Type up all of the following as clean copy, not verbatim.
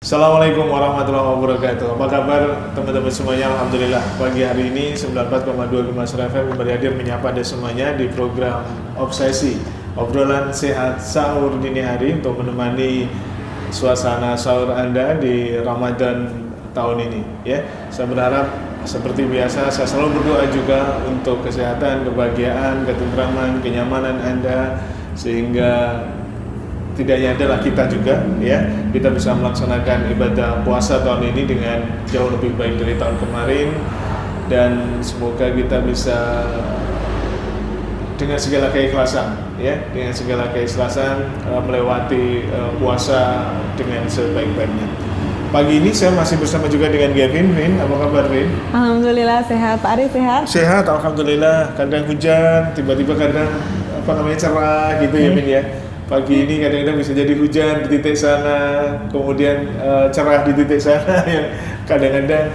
Assalamualaikum warahmatullahi wabarakatuh. Apa kabar teman-teman semuanya? Alhamdulillah pagi hari ini 94,2 Gemas FM kembali hadir menyapa Anda semuanya di program Obsesi, obrolan sehat sahur dini hari untuk menemani suasana sahur Anda di Ramadan tahun ini. Ya, saya berharap seperti biasa saya selalu berdoa juga untuk kesehatan, kebahagiaan, ketentraman, kenyamanan Anda sehingga tidak hanya adalah kita juga ya, kita bisa melaksanakan ibadah puasa tahun ini dengan jauh lebih baik dari tahun kemarin, dan semoga kita bisa dengan segala keikhlasan ya, dengan segala keikhlasan melewati puasa dengan sebaik-baiknya. Pagi ini saya masih bersama juga dengan Gavin. Vin, apa kabar Vin? Alhamdulillah sehat. Pak Ari sehat? Sehat, alhamdulillah. Kadang hujan, tiba-tiba kadang cerah gitu ya Vin ya. Pagi ini kadang-kadang bisa jadi hujan di titik sana, kemudian cerah di titik sana yang kadang-kadang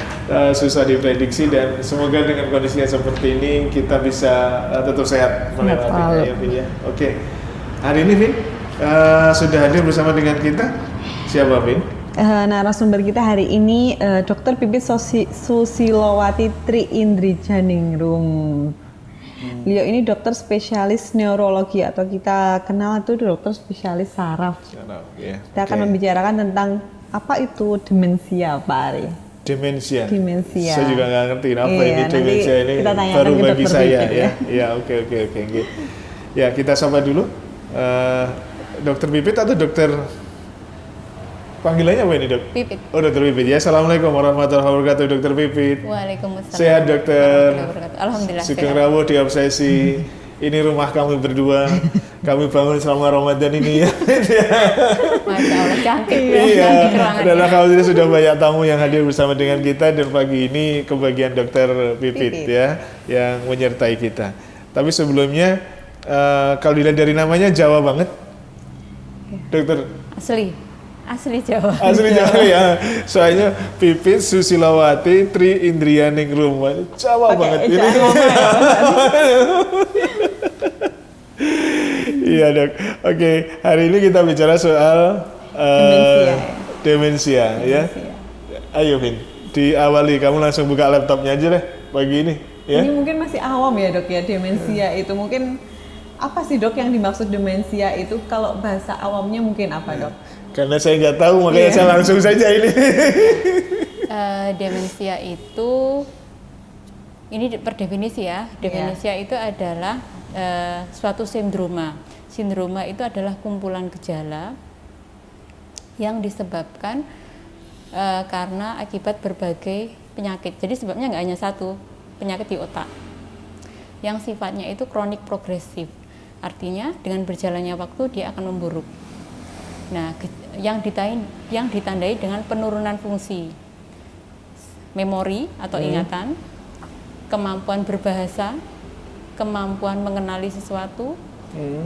susah diprediksi, dan semoga dengan kondisinya seperti ini kita bisa tetap sehat melewati ya Vin ya. Oke. Hari ini Vin sudah hadir bersama dengan kita. Siapa Vin? Narasumber kita hari ini Dr. Pipit Susilowati Tri Indrijaningrum. Beliau ini dokter spesialis neurologi, atau kita kenal itu dokter spesialis saraf. Ya. Kita akan membicarakan tentang apa itu demensia, Pak Ari. Demensia. Demensia. Saya juga nggak ngerti apa ini demensia ini, baru bagi saya ya. Ya, oke. Ya, kita sapa dulu. Dokter Pipit atau dokter panggilannya apa ini dok? Pipit. Oh, dokter Pipit ya. Assalamualaikum warahmatullahi wabarakatuh, dokter Pipit. Waalaikumsalam. Sehat dokter. Alhamdulillah. Sugeng Rawuh di Obsesi. Ini rumah kami berdua. Kami bangun selama Ramadan ini ya. Masya Allah, cantik. Iya. Cantik Dan alhamdulillah sudah banyak tamu yang hadir bersama dengan kita, dan pagi ini kebagian dokter Pipit ya yang menyertai kita. Tapi sebelumnya kalau dilihat dari namanya Jawa banget, dokter. Asli Jawa. Asli Jawa ya. Soalnya Pipit Susilowati Tri Indrijaningrum. Jawa banget ini. Iya dok. Oke, hari ini kita bicara soal demensia ya. Ayo Vin, diawali kamu langsung buka laptopnya aja deh pagi ini ya. Ini mungkin masih awam ya dok ya, demensia itu mungkin apa sih dok yang dimaksud demensia itu? Kalau bahasa awamnya mungkin apa dok? Karena saya nggak tahu, makanya saya langsung saja ini. Demensia itu, ini per definisi ya. Demensia itu adalah suatu sindroma. Sindroma itu adalah kumpulan gejala yang disebabkan karena akibat berbagai penyakit. Jadi sebabnya nggak hanya satu, penyakit di otak yang sifatnya itu kronik progresif. Artinya dengan berjalannya waktu dia akan memburuk. Nah, yang ditandai dengan penurunan fungsi memori atau ingatan, kemampuan berbahasa, kemampuan mengenali sesuatu,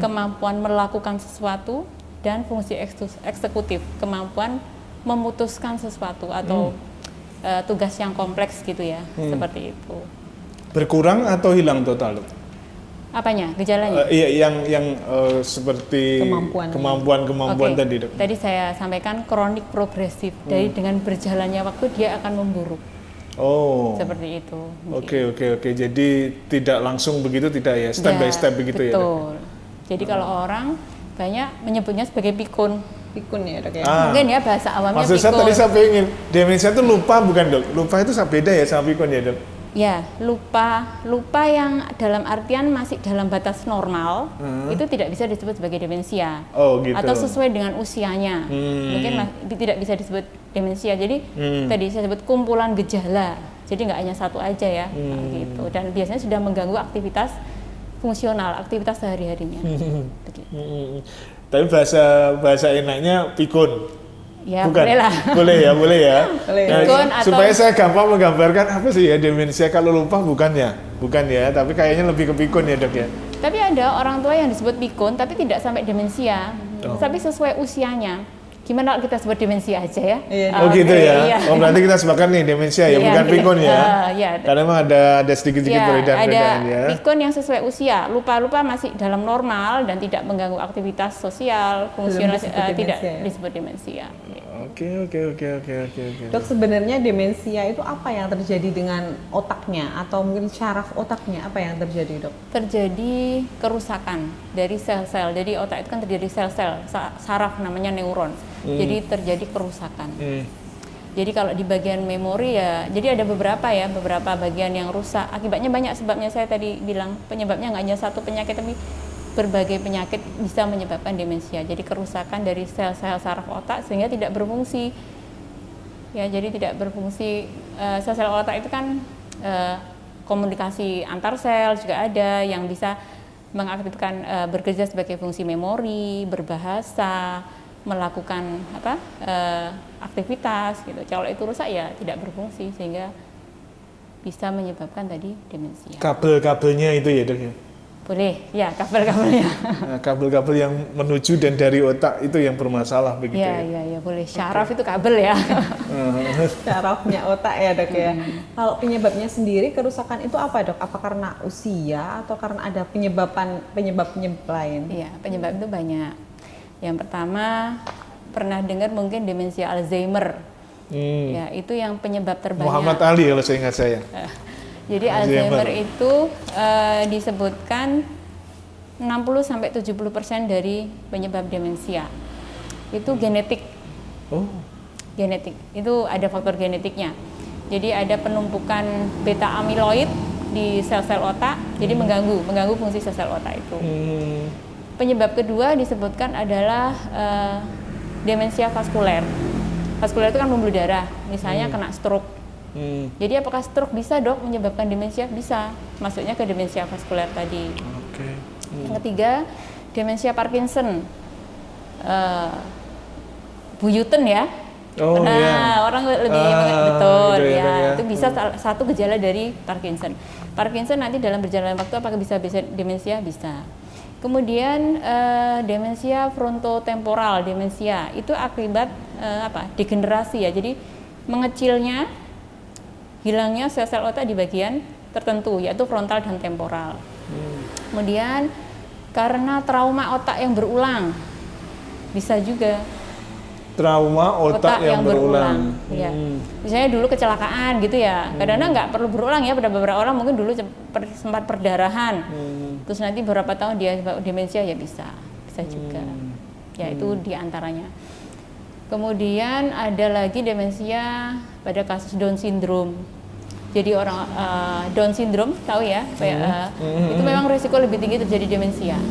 kemampuan melakukan sesuatu, dan fungsi eksekutif, kemampuan memutuskan sesuatu atau tugas yang kompleks gitu ya, seperti itu. Berkurang atau hilang total? Apanya? Gejalanya? Iya, yang seperti kemampuan tadi dok. Tadi saya sampaikan kronik progresif. Dari dengan berjalannya waktu dia akan memburuk. Oh. Seperti itu. Oke. Jadi tidak langsung begitu, tidak ya? Step by step begitu ya? Betul. Jadi kalau orang banyak menyebutnya sebagai pikun. Pikun ya dok ya? Mungkin ya bahasa awamnya maksud pikun. saya tadi saya pengen, demensia itu lupa bukan dok? Lupa itu beda ya sama pikun ya dok? Ya, lupa yang dalam artian masih dalam batas normal, itu tidak bisa disebut sebagai demensia. Oh, gitu. Atau sesuai dengan usianya. Mungkin tidak bisa disebut demensia. Jadi tadi saya sebut kumpulan gejala. Jadi nggak hanya satu aja ya, gitu. Dan biasanya sudah mengganggu aktivitas fungsional, aktivitas sehari-harinya. Tapi bahasa enaknya pikun. Ya, bukan. Boleh ya. Nah, supaya saya gampang menggambarkan apa sih ya demensia, kalau lupa bukan ya, tapi kayaknya lebih ke pikun ya dok ya. Tapi ada orang tua yang disebut pikun tapi tidak sampai demensia, tapi sesuai usianya. Gimana kalau kita sebut demensia aja ya? Oh gitu ya. Iya. Oh berarti kita sepakat nih demensia ya, bukan pikun ya. Karena memang ada sedikit-sedikit perbedaan-perbedaan ya. Ada pikun yang sesuai usia, lupa masih dalam normal dan tidak mengganggu aktivitas sosial, fungsional, tidak disebut demensia. Oke. Dok, sebenarnya demensia itu apa yang terjadi dengan otaknya atau mungkin syaraf otaknya, apa yang terjadi, Dok? Terjadi kerusakan dari sel-sel. Jadi otak itu kan terjadi sel-sel, saraf namanya neuron. Jadi terjadi kerusakan. Jadi kalau di bagian memori ya, jadi ada beberapa bagian yang rusak. Akibatnya banyak, sebabnya saya tadi bilang penyebabnya nggak hanya satu penyakit, tapi berbagai penyakit bisa menyebabkan demensia. Jadi kerusakan dari sel-sel saraf otak sehingga tidak berfungsi. Ya, jadi tidak berfungsi. Sel-sel otak itu kan komunikasi antar sel juga ada yang bisa mengaktifkan, bekerja sebagai fungsi memori, berbahasa, melakukan aktivitas gitu. Kalau itu rusak ya tidak berfungsi sehingga bisa menyebabkan tadi demensia. Kabel-kabelnya itu ya, Dok ya? Boleh, ya kabel-kabelnya. Nah, kabel-kabel yang menuju dan dari otak itu yang bermasalah begitu ya? Ya, boleh. Syaraf itu kabel ya. Syarafnya otak ya, Dok ya. Kalau penyebabnya sendiri kerusakan itu apa, Dok? Apa karena usia atau karena ada penyebab lain? Iya, penyebab itu banyak. Yang pertama, pernah dengar mungkin demensia Alzheimer. Ya, itu yang penyebab terbanyak. Muhammad Ali kalau saya ingat saya. Jadi Alzheimer itu disebutkan 60-70% dari penyebab demensia. Itu genetik. Oh. Genetik. Itu ada faktor genetiknya. Jadi ada penumpukan beta amiloid di sel-sel otak, jadi mengganggu fungsi sel-sel otak itu. Penyebab kedua disebutkan adalah demensia vaskuler. Vaskuler itu kan pembuluh darah, misalnya kena stroke. Jadi apakah stroke bisa, Dok, menyebabkan demensia? Bisa, masuknya ke demensia vaskuler tadi. Yang ketiga, demensia Parkinson. Buyuten ya. Orang lebih betul ya. Itu bisa satu gejala dari Parkinson. Parkinson nanti dalam berjalan waktu apakah bisa demensia? Bisa. Kemudian demensia frontotemporal, demensia itu akibat degenerasi ya. Jadi mengecilnya, hilangnya sel-sel otak di bagian tertentu yaitu frontal dan temporal. Kemudian karena trauma otak yang berulang, bisa juga. Trauma otak yang berulang. Ya. Misalnya dulu kecelakaan gitu ya. Kadang-kadang nggak perlu berulang ya, pada beberapa orang mungkin dulu sempat perdarahan. Terus nanti beberapa tahun dia demensia ya bisa juga. Ya itu diantaranya. Kemudian ada lagi demensia pada kasus Down syndrome. Jadi orang Down syndrome tahu ya, itu memang risiko lebih tinggi terjadi demensia.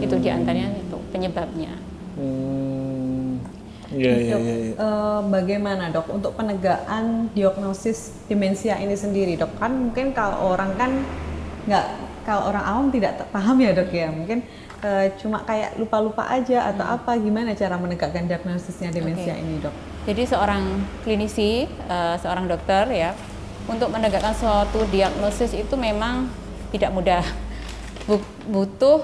Itu diantaranya itu penyebabnya. Bagaimana, Dok, untuk penegakan diagnosis demensia ini sendiri, Dok? Kan mungkin kalau orang awam tidak paham ya, Dok ya, mungkin cuma kayak lupa-lupa aja atau apa, gimana cara menegakkan diagnosisnya demensia ini, Dok? Jadi seorang klinisi, seorang dokter ya, untuk menegakkan suatu diagnosis itu memang tidak mudah. Butuh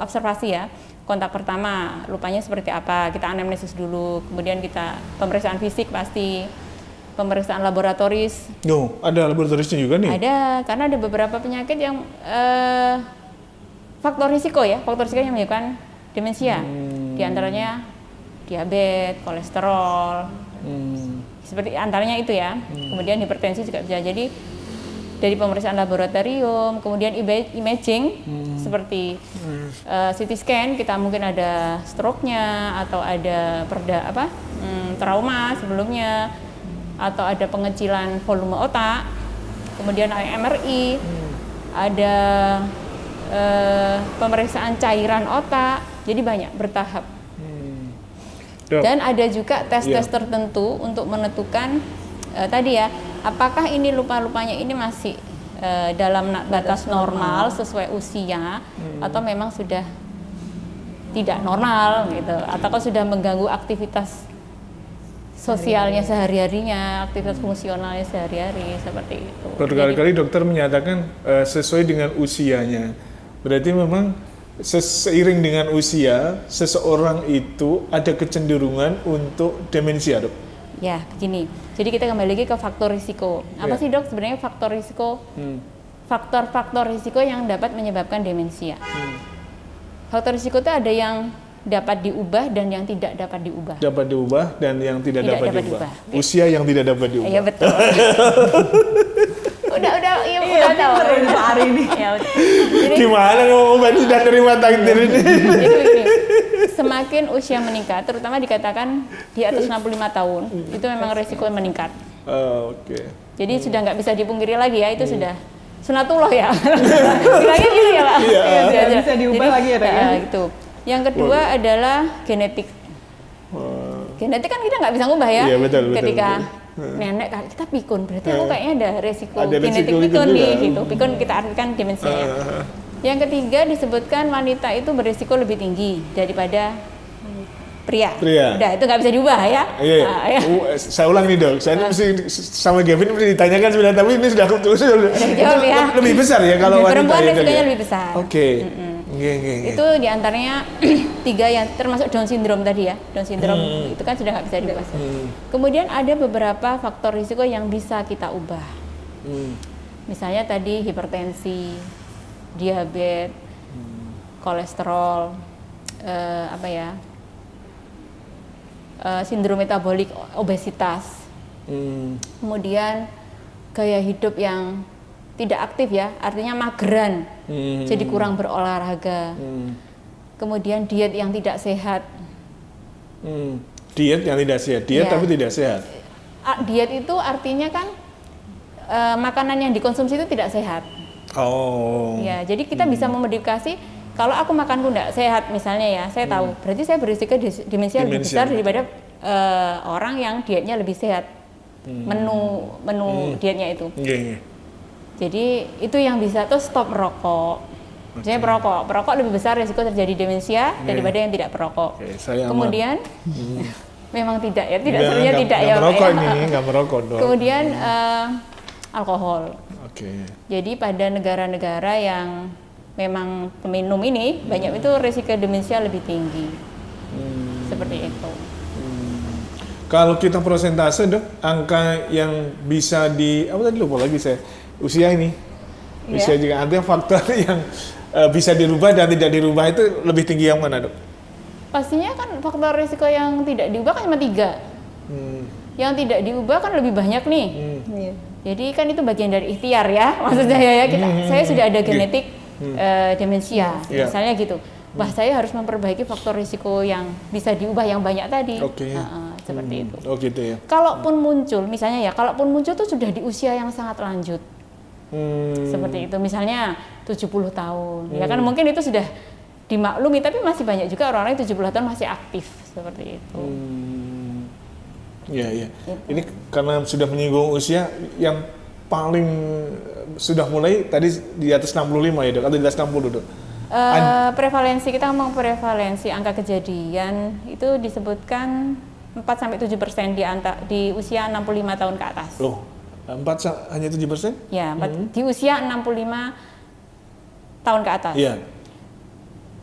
observasi ya. Kontak pertama, lupanya seperti apa, kita anamnesis dulu, kemudian kita pemeriksaan fisik pasti, pemeriksaan laboratoris. Ada laboratorisnya juga nih? Ada, karena ada beberapa penyakit yang faktor risiko yang menyebabkan demensia. Di antaranya diabetes, kolesterol, seperti antaranya itu ya. Kemudian hipertensi juga bisa. Jadi dari pemeriksaan laboratorium, kemudian imaging seperti CT scan, kita mungkin ada stroke-nya atau ada trauma sebelumnya atau ada pengecilan volume otak, kemudian MRI, ada pemeriksaan cairan otak, jadi banyak bertahap. Dan ada juga tes-tes tertentu untuk menentukan tadi ya, apakah ini lupa-lupanya ini masih dalam batas normal sesuai usia atau memang sudah tidak normal gitu, atau sudah mengganggu aktivitas sosialnya sehari-harinya, aktivitas fungsionalnya sehari-hari seperti itu. Berkali-kali dokter menyatakan sesuai dengan usianya. Berarti memang seiring dengan usia seseorang itu ada kecenderungan untuk demensia, Dok. Ya, begini. Jadi kita kembali lagi ke faktor risiko. Apa sih, Dok, sebenarnya faktor risiko? Faktor-faktor risiko yang dapat menyebabkan demensia. Faktor risiko itu ada yang dapat diubah dan yang tidak dapat diubah. Dapat diubah dan yang tidak dapat diubah. Usia yang tidak dapat diubah. Iya betul. udah tahu. Pak Ari ini. Ya, betul. Jadi, Gimana ngomong Mbak sudah terima takdir ini? jadi begini, semakin usia meningkat, terutama dikatakan di atas 65 tahun, itu memang resiko meningkat. Oke. Jadi sudah nggak bisa dipungkiri lagi ya, itu sudah sunatullah ya. Bilangnya gitu ya Pak. Iya, nggak bisa diubah lagi ya, Dok, ya? Gitu. Yang kedua adalah genetik. Genetik kan kita nggak bisa ngubah ya. Iya, betul, Ketika betul. nenek kita pikun, berarti aku kayaknya ada resiko Ada genetik resiko pikun juga. nih gitu. Pikun kita artikan demensia ya. Yang ketiga disebutkan wanita itu berisiko lebih tinggi daripada pria. Pria. Udah, itu nggak bisa diubah ya. Iya. Nah, ya. Saya ulang nih dok. Saya ini mesti sama Gavin mesti ditanyakan sebenarnya, tapi ini sudah dijawab ya. lebih besar ya kalau wanita. Perempuan ya, Dok, resikonya ya? lebih besar. Oke. Oke. Itu diantaranya 3 yang termasuk Down syndrome tadi ya. Down syndrome itu kan sudah nggak bisa diubah. Kemudian ada beberapa faktor risiko yang bisa kita ubah. Misalnya tadi hipertensi, diabetes, kolesterol, sindrom metabolik, obesitas. Kemudian gaya hidup yang tidak aktif ya, artinya mageran, jadi kurang berolahraga. Kemudian diet yang tidak sehat. Diet yang tidak sehat, diet Ya. tapi tidak sehat. Diet itu artinya kan makanan yang dikonsumsi itu tidak sehat. Oh. Ya, jadi kita bisa memodifikasi. Kalau aku makanku tidak sehat misalnya ya, saya tahu berarti saya berisiko demensia lebih besar daripada orang yang dietnya lebih sehat. Menu dietnya itu. Iya. Jadi itu yang bisa tuh stop merokok. Misalnya perokok lebih besar risiko terjadi demensia daripada yang tidak perokok. Oke, saya aman. Kemudian memang tidak ya, Nggak tidak ya. merokok Pak, ya. ini, nggak merokok dong. Kemudian alkohol. Oke. Jadi pada negara-negara yang memang peminum ini banyak itu risiko demensia lebih tinggi. Seperti itu. Kalau kita persentase dok, angka yang bisa tadi lupa lagi saya, usia ini. Iya. Usia juga artinya faktor yang bisa dirubah dan tidak dirubah itu lebih tinggi yang mana dok? Pastinya kan faktor risiko yang tidak diubah kan cuma 3. Yang tidak diubah kan lebih banyak nih. Iya. Jadi kan itu bagian dari ikhtiar ya, maksud saya ya saya sudah ada genetik demensia, Iya. misalnya gitu. Wah saya harus memperbaiki faktor risiko yang bisa diubah yang banyak tadi. Oke. Seperti itu. Oh gitu ya. Kalaupun muncul, misalnya ya, kalaupun muncul tuh sudah di usia yang sangat lanjut. Seperti itu, misalnya 70 tahun. Ya kan mungkin itu sudah dimaklumi, tapi masih banyak juga orang-orang yang 70 tahun masih aktif seperti itu. Iya. Ini karena sudah menyinggung usia yang paling sudah mulai tadi di atas 65 ya dok, atau di atas 60 dok? Prevalensi, kita ngomong prevalensi angka kejadian itu disebutkan 4-7% di usia 65 tahun ke atas. Loh, hanya 7%? Ya, di usia 65 tahun ke atas. Iya.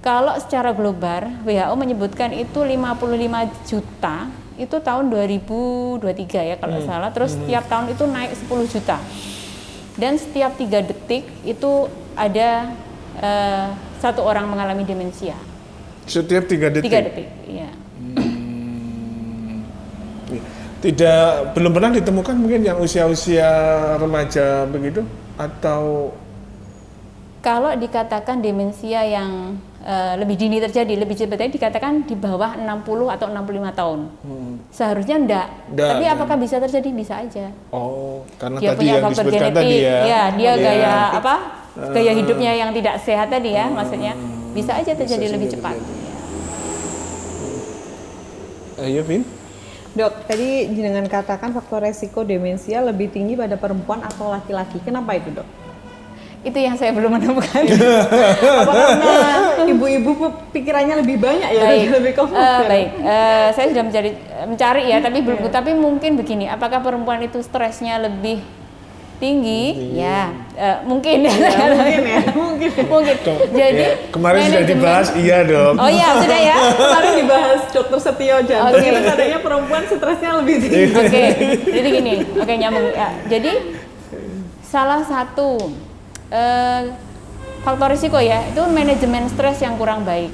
Kalau secara global, WHO menyebutkan itu 55 juta, itu tahun 2023 ya kalau salah. Terus setiap tahun itu naik 10 juta. Dan setiap 3 detik itu ada 1 orang mengalami demensia. Setiap 3 detik? 3 detik, iya. Belum pernah ditemukan mungkin yang usia-usia remaja begitu? Atau? Kalau dikatakan demensia yang lebih dini terjadi, lebih cepat dikatakan di bawah 60 atau 65 tahun. Seharusnya enggak. Tapi apakah bisa terjadi? Bisa aja. Oh, karena Dia tadi punya yang faktor disebutkan genetik. tadi ya. Ya, dia gaya hidupnya yang tidak sehat tadi ya, maksudnya bisa aja terjadi lebih cepat. Ayo, Vin. Dok, tadi dengan katakan faktor resiko demensia lebih tinggi pada perempuan atau laki-laki. Kenapa itu, Dok? Itu yang saya belum menemukan. Apa karena ibu-ibu pikirannya lebih banyak ya, Baik, lebih kompleks? baik. Saya sudah mencari ya, tapi belum. Tapi mungkin begini, apakah perempuan itu stresnya lebih tinggi? Ya, mungkin. Mungkin. Jadi kemarin sudah dibahas, iya dong. Oh iya, sudah ya. Kemarin dibahas Dokter Setio Jantung, Oke. itu katanya perempuan stresnya lebih tinggi. Oke, jadi gini, nyambung ya. Jadi salah satu faktor risiko ya itu manajemen stres yang kurang baik.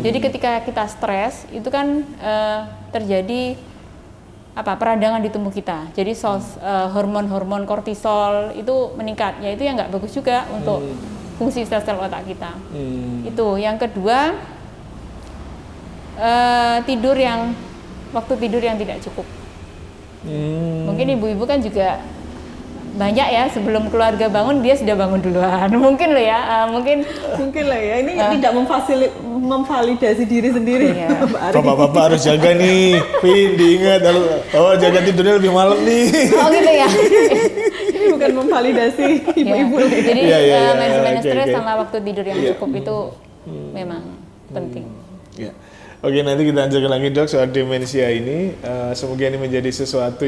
Jadi ketika kita stres itu kan terjadi peradangan di tubuh kita. Jadi hormon-hormon kortisol itu meningkat. Ya itu yang nggak bagus juga untuk fungsi sel-sel otak kita. Itu. Yang kedua, waktu tidur yang tidak cukup. Mungkin ibu-ibu kan juga banyak ya, sebelum keluarga bangun dia sudah bangun duluan. Mungkin loh ya, mungkin lah ya. Ini tidak memvalidasi diri sendiri. Iya. Bapak-bapak harus jaga nih, Pin, diingat. Oh, jaga tidurnya lebih malam nih. Oh gitu ya. Ini bukan memvalidasi ibu-ibu. Ya. Jadi manajemen stres okay. sama waktu tidur yang cukup itu memang penting. Ya. Oke, nanti kita lanjutkan lagi dok soal demensia ini. Semoga ini menjadi sesuatu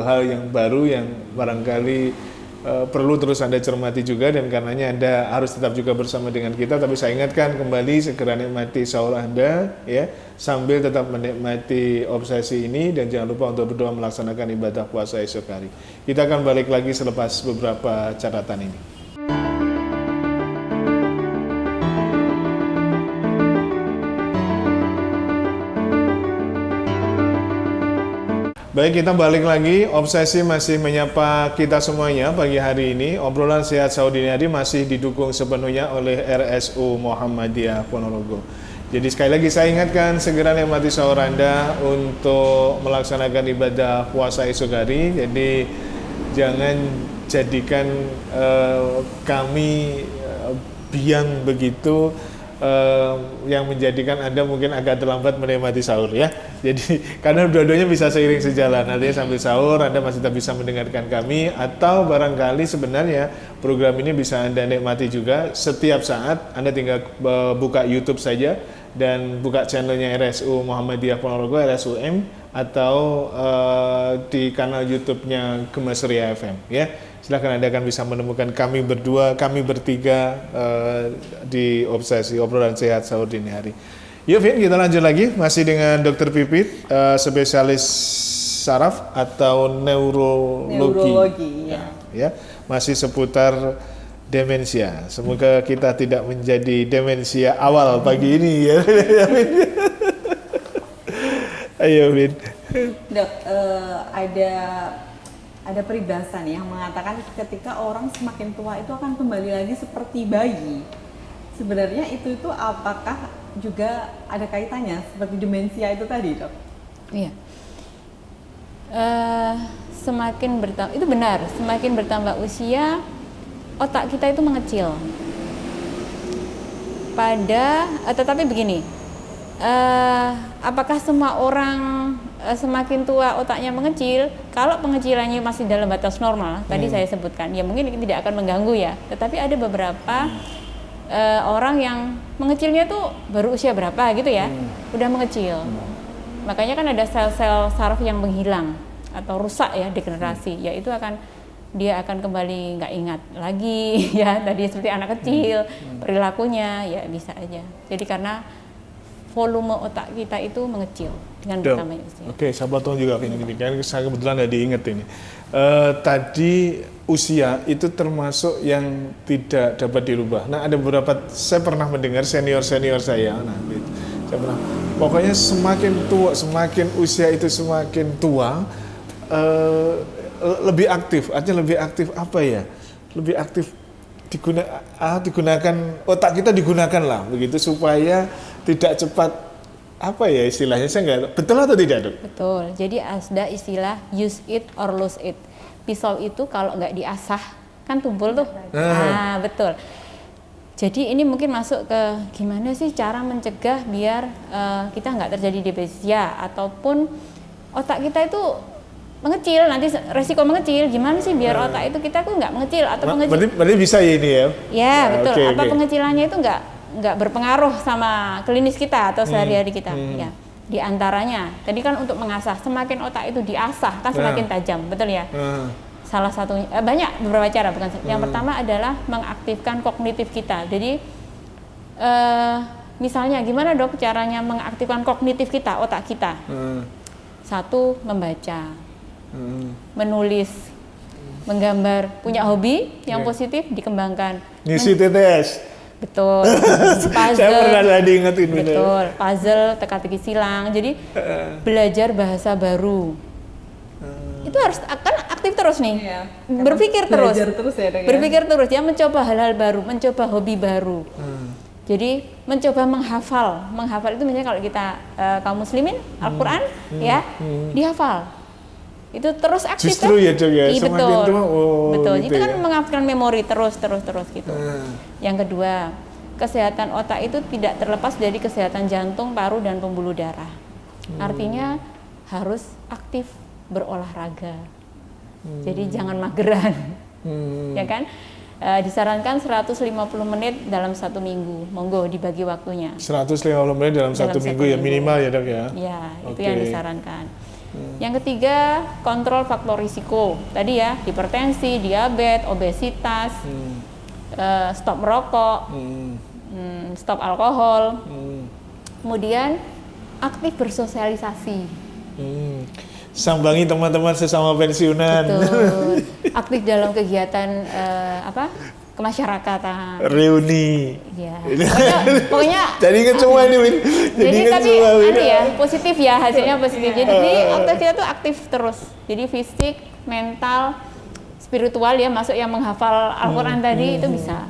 hal yang baru yang barangkali perlu terus Anda cermati juga, dan karenanya Anda harus tetap juga bersama dengan kita. Tapi saya ingatkan kembali, segera nikmati sahur Anda ya, sambil tetap menikmati obsesi ini, dan jangan lupa untuk berdoa melaksanakan ibadah puasa esok hari. Kita akan balik lagi selepas beberapa catatan ini. Baik, kita balik lagi. Obsesi masih menyapa kita semuanya pagi hari ini. Obrolan sehat sahur dini hari masih didukung sepenuhnya oleh RSU Muhammadiyah Ponorogo. Jadi sekali lagi saya ingatkan, segera nikmati sahur Anda untuk melaksanakan ibadah puasa esok hari. Jadi jangan jadikan kami biang begitu yang menjadikan Anda mungkin agak terlambat menikmati sahur ya. Jadi karena dua-duanya bisa seiring sejalan. Artinya sambil sahur Anda masih tetap bisa mendengarkan kami, atau barangkali sebenarnya program ini bisa Anda nikmati juga setiap saat. Anda tinggal buka YouTube saja dan buka channelnya RSU Muhammadiyah Ponorogo, RSUM, atau di kanal YouTube-nya Gemas Ria FM ya. Silahkan Anda akan bisa menemukan kami berdua, kami bertiga di obsesi obrolan sehat sahur dini hari. Yuk Vin, kita lanjut lagi masih dengan Dr. Pipit, spesialis saraf atau neurologi ya, masih seputar demensia. Semoga kita tidak menjadi demensia awal pagi ini ya. Ayo Vin. Dok, ada peribahasan yang mengatakan ketika orang semakin tua itu akan kembali lagi seperti bayi. Sebenarnya itu apakah juga ada kaitannya seperti demensia itu tadi, dok? Iya. Semakin bertambah, itu benar. Semakin bertambah usia, otak kita itu mengecil. Tetapi begini, apakah semua orang semakin tua otaknya mengecil? Kalau pengecilannya masih dalam batas normal, tadi saya sebutkan, ya mungkin tidak akan mengganggu ya. Tetapi ada beberapa orang yang mengecilnya tuh baru usia berapa gitu ya, udah mengecil. Makanya kan ada sel-sel saraf yang menghilang atau rusak ya, degenerasi. Ya itu dia akan kembali nggak ingat lagi ya, tadi seperti anak kecil, perilakunya ya bisa aja. Jadi karena volume otak kita itu mengecil dengan bertambahnya usia. Oke, saya potong juga ini kan saya kebetulan nggak diinget ini. Tadi usia itu termasuk yang tidak dapat dirubah. Nah, ada beberapa, saya pernah mendengar senior saya, saya pernah, pokoknya semakin tua, semakin usia itu semakin tua, lebih aktif. Artinya lebih aktif apa ya? Lebih aktif digunakan otak kita, digunakan lah begitu supaya tidak cepat, apa ya istilahnya, saya nggak, betul atau tidak dok? Betul, jadi ada istilah use it or lose it. Pisau itu kalau nggak diasah kan tumpul tuh. Betul. Jadi ini mungkin masuk ke gimana sih cara mencegah biar kita nggak terjadi demensia ataupun otak kita itu mengecil, nanti resiko mengecil. Gimana sih biar otak itu kita tuh nggak mengecil atau mengecil? Berarti bisa ya ini ya? Ya betul. Atau pengecilannya itu nggak berpengaruh sama klinis kita atau sehari-hari kita. Ya, di antaranya tadi kan untuk mengasah, semakin otak itu diasah kan semakin tajam, betul ya? Salah satunya banyak beberapa cara, bukan yang pertama adalah mengaktifkan kognitif kita. Jadi misalnya gimana dok caranya mengaktifkan kognitif kita, otak kita? Satu, membaca, menulis, menggambar, punya hobi yang positif dikembangkan. Ngisi TTS. Betul. Puzzle. Saya pernah tadi ingetin bener. Betul. Puzzle, teka-teki silang. Jadi belajar bahasa baru. Itu harus kan aktif terus nih. Iya. Berpikir terus. Belajar terus ya, Dok, ya? Berpikir terus ya, mencoba hal-hal baru, mencoba hobi baru. Jadi mencoba menghafal. Menghafal itu misalnya kalau kita kaum muslimin Al-Qur'an ya, dihafal. Itu terus aktif Justru kan? ya, Dok, ya. Iya, Semakin betul. tua, Betul. gitu Itu kan ya. menghafalkan memori terus gitu. Yang kedua, kesehatan otak itu tidak terlepas dari kesehatan jantung, paru dan pembuluh darah. Artinya harus aktif berolahraga. Jadi jangan mageran. Ya kan? Disarankan 150 menit dalam 1 minggu. Monggo dibagi waktunya. 150 menit dalam satu minggu ya minimal ya, Dok, ya. Ya, itu Oke. yang disarankan. Yang ketiga, kontrol faktor risiko. Tadi ya, hipertensi, diabetes, obesitas, stop merokok, stop alkohol. Kemudian aktif bersosialisasi. Sambangi teman-teman sesama pensiunan. Betul. Aktif dalam kegiatan kemasyarakatan. Reuni. Ya. Pokoknya Jadi ingat semua ini, Win. jadi ingat tapi semua, Win. ya positif ya, hasilnya positif. Jadi otak kita tuh aktif terus. Jadi fisik, mental, spiritual ya, masuk yang menghafal Al-Qur'an tadi itu bisa.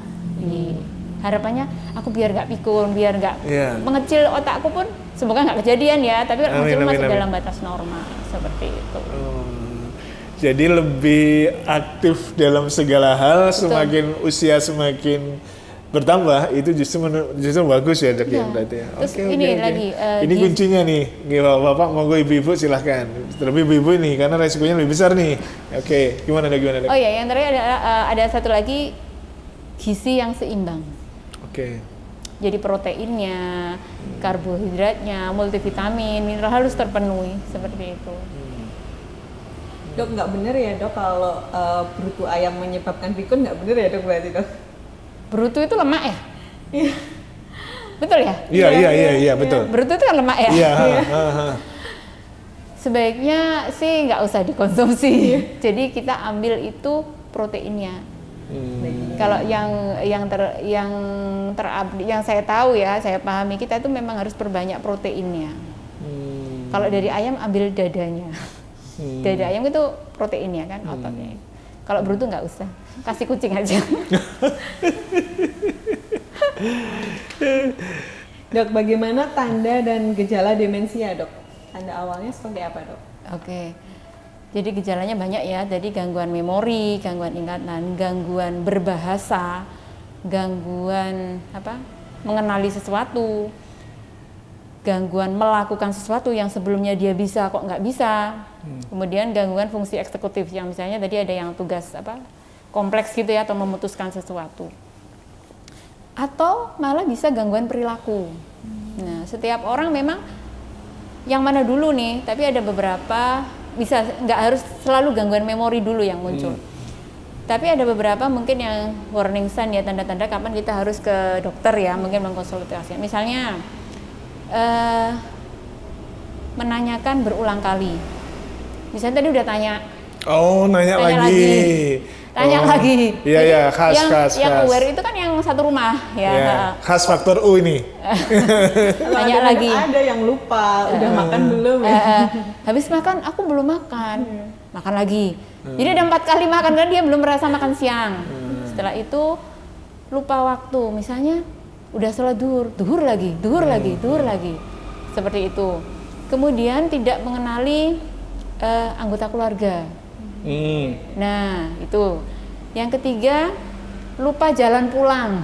Harapannya aku biar nggak pikun, biar nggak mengecil otakku pun semoga nggak kejadian ya, tapi mengecil masih dalam batas normal seperti itu. Jadi lebih aktif dalam segala hal. Betul. Semakin usia semakin bertambah itu justru bagus ya, Dok, ya berarti ya. Terus ini lagi ini kuncinya nih, Bapak monggo ibu-ibu silahkan. Terlebih ibu-ibu nih karena resikonya lebih besar nih. Oke, gimana Dok? Oh ya, yang terakhir ada satu lagi, gizi yang seimbang. Oke. Jadi proteinnya, karbohidratnya, multivitamin, mineral harus terpenuhi seperti itu. Dok, nggak bener ya, Dok, kalau brutu ayam menyebabkan pikun, nggak bener ya, Dok, berarti, Dok? Brutu itu lemak ya? Betul ya? Iya, betul. Brutu itu kan lemak ya? Iya. Sebaiknya sih nggak usah dikonsumsi. Jadi kita ambil itu proteinnya. Kalau yang saya tahu ya, saya pahami, kita itu memang harus perbanyak proteinnya. Kalau dari ayam ambil dadanya. Dada ayam itu proteinnya kan, ototnya. Kalau brutu nggak usah, kasih kucing aja. Dok, bagaimana tanda dan gejala demensia, Dok? Tanda awalnya seperti apa, Dok? Oke. Jadi gejalanya banyak ya, jadi gangguan memori, gangguan ingatan, gangguan berbahasa, gangguan mengenali sesuatu, gangguan melakukan sesuatu yang sebelumnya dia bisa kok nggak bisa. Kemudian gangguan fungsi eksekutif yang misalnya tadi ada yang tugas kompleks gitu ya, atau memutuskan sesuatu. Atau malah bisa gangguan perilaku. Nah, setiap orang memang yang mana dulu nih, tapi ada beberapa bisa, nggak harus selalu gangguan memori dulu yang muncul. Tapi ada beberapa mungkin yang warning sign ya, tanda-tanda kapan kita harus ke dokter ya, mungkin mengkonsultasi. Misalnya menanyakan berulang kali. Misalnya tadi udah tanya. Oh, nanya lagi. Tanya lagi. Iya, khas. Yang aware itu kan yang satu rumah ya. Khas faktor U ini. Tanya lagi. Ada yang lupa, udah makan belum? Habis makan, aku belum makan. Makan lagi. Jadi ada 4 kali makan karena dia belum merasa makan siang. Setelah itu lupa waktu. Misalnya udah sholat duhur lagi. Seperti itu. Kemudian tidak mengenali anggota keluarga. Nah, itu. Yang ketiga, lupa jalan pulang.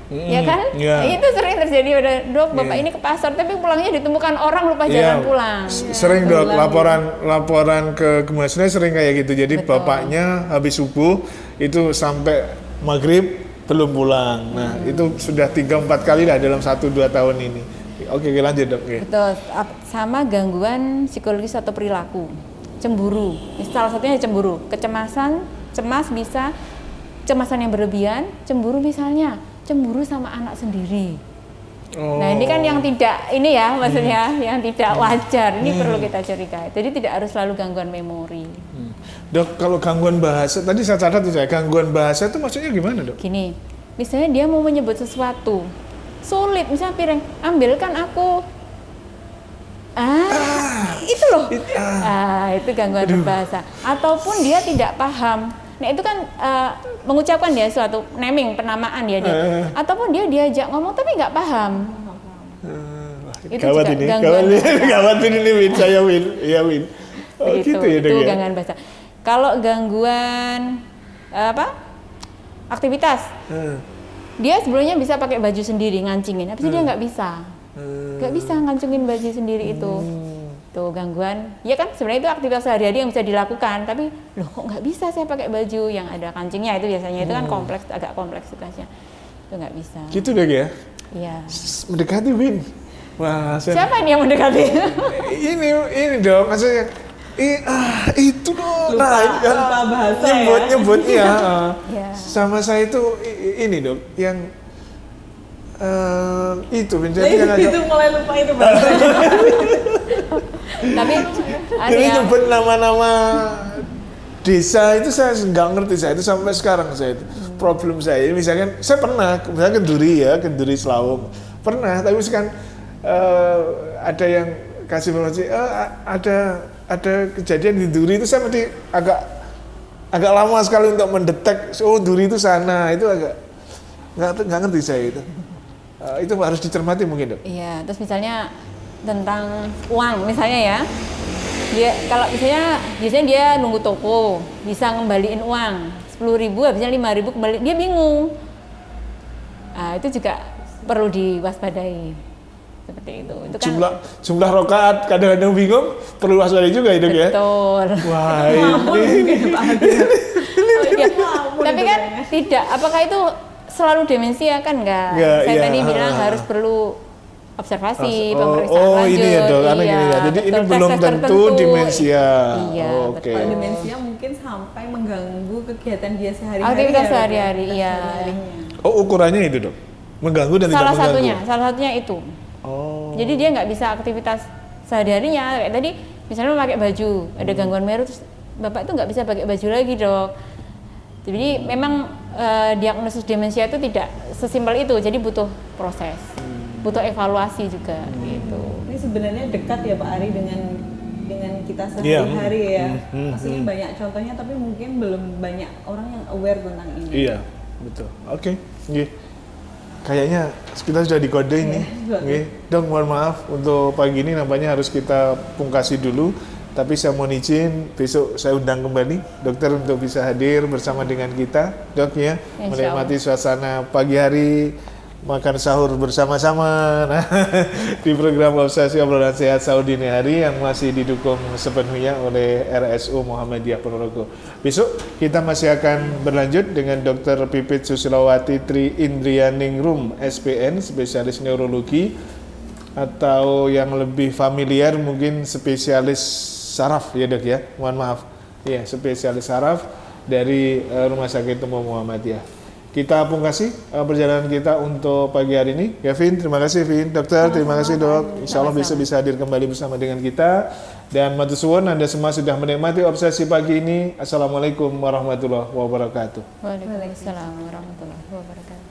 Ya kan? Itu sering terjadi. Udah, Dok, Bapak ini ke pasar tapi pulangnya ditemukan orang lupa jalan pulang. Sering, Dok, laporan ke Kementerian sering kayak gitu. Jadi betul. Bapaknya habis subuh itu sampai maghrib belum pulang. Nah, itu sudah 3-4 kali lah dalam 1-2 tahun ini. Oke, lanjut, Dok. Betul. Sama gangguan psikologis atau perilaku. Cemburu, salah satunya cemburu, kecemasan, cemas bisa kecemasan yang berlebihan, cemburu misalnya, cemburu sama anak sendiri. Nah, ini kan yang tidak, ini ya maksudnya yang tidak wajar, ini perlu kita curigai. Jadi tidak harus selalu gangguan memori. Dok, kalau gangguan bahasa, tadi saya catat itu ya, gangguan bahasa itu maksudnya gimana, Dok? Gini, misalnya dia mau menyebut sesuatu sulit, misalnya piring, ambilkan aku. Itu loh. Itu gangguan berbahasa. Ataupun dia tidak paham. Nah itu kan mengucapkan dia suatu naming, penamaan ya dia. Ataupun dia diajak ngomong tapi nggak paham. Itu Gawat juga ini, gangguan bahasa. gawat ini Win, saya Win, iya Win. Oh, Begitu, gitu ya, Dok, itu ya? gangguan bahasa. Kalau gangguan aktivitas, dia sebelumnya bisa pakai baju sendiri ngancingin, tapi dia nggak bisa. Nggak bisa ngancungin baju sendiri itu. Tuh gangguan. Ya kan sebenarnya itu aktivitas sehari-hari yang bisa dilakukan, tapi loh kok nggak bisa saya pakai baju yang ada kancingnya, itu biasanya itu kan kompleks, agak kompleksitasnya. Itu nggak bisa. Gitu Dok ya? Iya. Mendekati Win. Wah, Siapa ini yang mendekati? ini dong, maksudnya itu dong. Nah, itu kan lupa bahasa nyebutnya. Iya. Sama saya itu ini dok, yang itu menjadi yang agak itu mulai lupa itu bahasa. Tapi ada ini yang nyebut nama-nama desa itu saya nggak ngerti, saya itu sampai sekarang saya itu problem saya. Misalkan saya pernah, misalnya Kenduri Selawung pernah, tapi misalkan ada yang kasih informasi, ada kejadian di Duri itu, saya mesti agak lama sekali untuk mendetek. Oh Duri itu sana, itu agak nggak ngerti saya itu. Itu harus dicermati mungkin dok. iya, terus misalnya tentang uang misalnya ya. Dia kalau misalnya biasanya dia nunggu toko, bisa ngembaliin uang 10.000 habisnya 5.000 kembali, dia bingung. Itu juga perlu diwaspadai. Seperti itu kan Jumlah rokaat kadang-kadang bingung, perlu waspada juga ya dok ya. betul. Wah ini. Iya. Tapi kan tidak, apakah itu selalu demensia kan enggak? Saya Iya, tadi bilang harus perlu observasi, pemeriksaan lanjut. Ini ya dok, karena gini ya. Jadi betul, ini belum tes-tes tentu tertentu. demensia. Iya, Oke. Kalau demensia mungkin sampai mengganggu kegiatan dia sehari-hari. Aktivitas ya, sehari-hari, aktivitas iya. sehari-harinya. Oh ukurannya itu dok, mengganggu dan tidak mengganggu. Salah satunya itu. Oh. Jadi dia nggak bisa aktivitas sehari-harinya. Kayak tadi misalnya pakai baju, ada gangguan merah, terus bapak itu nggak bisa pakai baju lagi dok. Jadi memang diagnosis demensia itu tidak sesimpel itu. Jadi butuh proses, butuh evaluasi juga gitu. Ini sebenarnya dekat ya Pak Ari dengan kita sehari-hari ya. Maksudnya banyak contohnya, tapi mungkin belum banyak orang yang aware tentang ini. Iya, betul. Oke, nggih. Kayaknya kita sudah dikode ini. Nggih. Dok, mohon maaf untuk pagi ini nampaknya harus kita pungkasi dulu. Tapi saya mohon izin besok saya undang kembali dokter untuk bisa hadir bersama dengan kita, dok ya, menikmati suasana pagi hari, makan sahur bersama-sama. Nah, di program Obsesi Obrolan Sehat Sahur Dini Hari yang masih didukung sepenuhnya oleh RSU Muhammadiyah Ponorogo. Besok kita masih akan berlanjut dengan Dr. Pipit Susilowati Tri Indrianingrum, SPN, spesialis neurologi, atau yang lebih familiar mungkin spesialis saraf ya dok ya, mohon maaf ya, spesialis saraf dari Rumah Sakit Umum Muhammadiyah. Kita pungkasi perjalanan kita untuk pagi hari ini. Ya Vin, terima kasih Vin. Dokter, terima kasih dok. Insya Allah bisa hadir kembali bersama dengan kita. Dan matur suwun, Anda semua sudah menikmati obsesi pagi ini. Assalamualaikum warahmatullahi wabarakatuh. Waalaikumsalam warahmatullahi wabarakatuh.